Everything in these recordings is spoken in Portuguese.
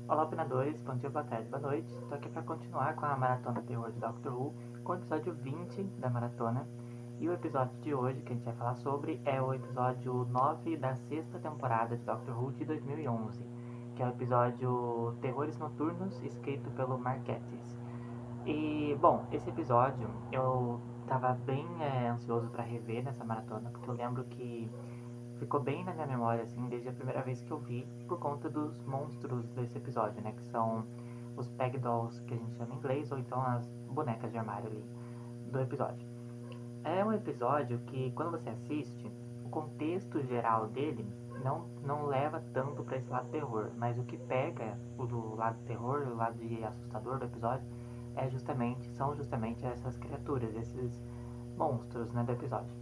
Olá, opinadores, bom dia, boa tarde, boa noite. Estou aqui para continuar com a maratona terror de Doctor Who, com o episódio 20 da maratona. E o episódio de hoje que a gente vai falar sobre é o episódio 9 da sexta temporada de Doctor Who de 2011, que é o episódio Terrores Noturnos, escrito pelo Mark Gatiss. E, bom, esse episódio eu estava bem ansioso para rever nessa maratona, porque eu lembro que ficou bem na minha memória, assim, desde a primeira vez que eu vi, por conta dos monstros desse episódio, né? Que são os Peg Dolls, que a gente chama em inglês, ou então as bonecas de armário ali do episódio. É um episódio que, quando você assiste, o contexto geral dele não leva tanto para esse lado terror, mas o que pega o do lado terror, o lado de assustador do episódio, são justamente essas criaturas, esses monstros, né, do episódio.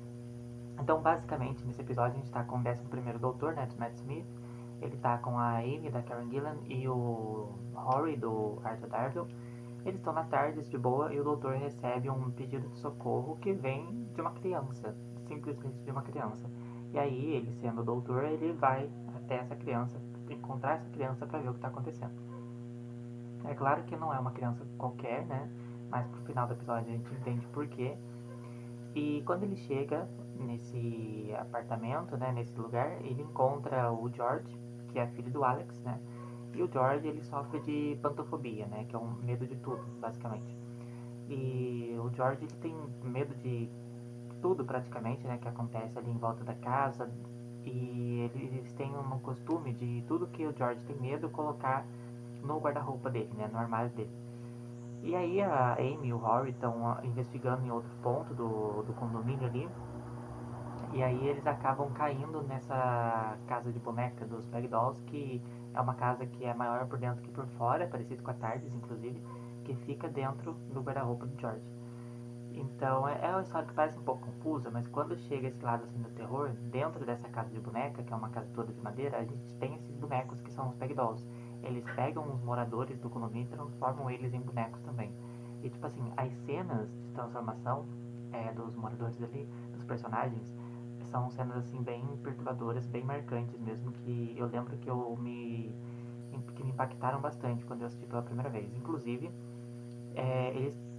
Então, basicamente, nesse episódio a gente tá com o 11º Doutor, né, do Matt Smith. Ele tá com a Amy, da Karen Gillan, e o Rory, do Arthur Darvill. Eles estão na tarde, de boa, e o doutor recebe um pedido de socorro que vem de uma criança, simplesmente de uma criança. E aí, ele sendo o doutor, ele vai até essa criança, encontrar essa criança para ver o que está acontecendo. É claro que não é uma criança qualquer, né? Mas pro final do episódio a gente entende por quê. E quando ele chega nesse apartamento, né, nesse lugar, ele encontra o George, que é filho do Alex, né? E o George, ele sofre de pantofobia, né, que é um medo de tudo, basicamente. E o George, ele tem medo de tudo praticamente, né, que acontece ali em volta da casa. E eles têm um costume de tudo que o George tem medo colocar no guarda-roupa dele, né, no armário dele. E aí a Amy e o Rory estão investigando em outro ponto do condomínio ali. E aí eles acabam caindo nessa casa de boneca dos Dolls, que é uma casa que é maior por dentro que por fora, parecido com a TARDIS, inclusive, que fica dentro do guarda-roupa do George. Então é uma história que parece um pouco confusa, mas quando chega esse lado assim do terror, dentro dessa casa de boneca, que é uma casa toda de madeira, a gente tem esses bonecos que são os Dolls. Eles pegam os moradores do condomínio e transformam eles em bonecos também. E tipo assim, as cenas de transformação dos moradores ali, dos personagens, são cenas assim bem perturbadoras, bem marcantes mesmo, que eu lembro que me impactaram bastante quando eu assisti pela primeira vez. Inclusive,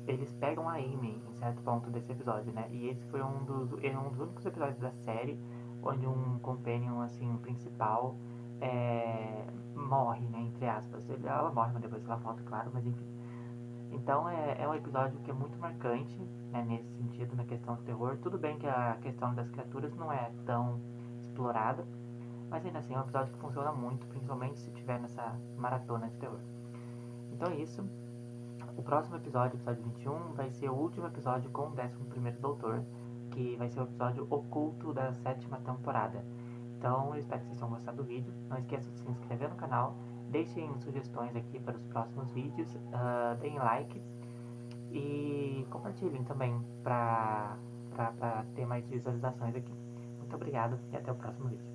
eles pegam a Amy em certo ponto desse episódio, né? E esse foi um dos únicos episódios da série onde um companion, assim, principal morre, né? Entre aspas. Ela morre, mas depois ela volta, claro, mas enfim. Então é um episódio que é muito marcante, né, nesse sentido, na questão do terror. Tudo bem que a questão das criaturas não é tão explorada, mas ainda assim é um episódio que funciona muito, principalmente se tiver nessa maratona de terror. Então é isso. O próximo episódio, episódio 21, vai ser o último episódio com o 11º Doutor, que vai ser o episódio oculto da 7ª temporada. Então eu espero que vocês tenham gostado do vídeo. Não esqueçam de se inscrever no canal, deixem sugestões aqui para os próximos vídeos, deem like e compartilhem também para ter mais visualizações aqui. Muito obrigado e até o próximo vídeo.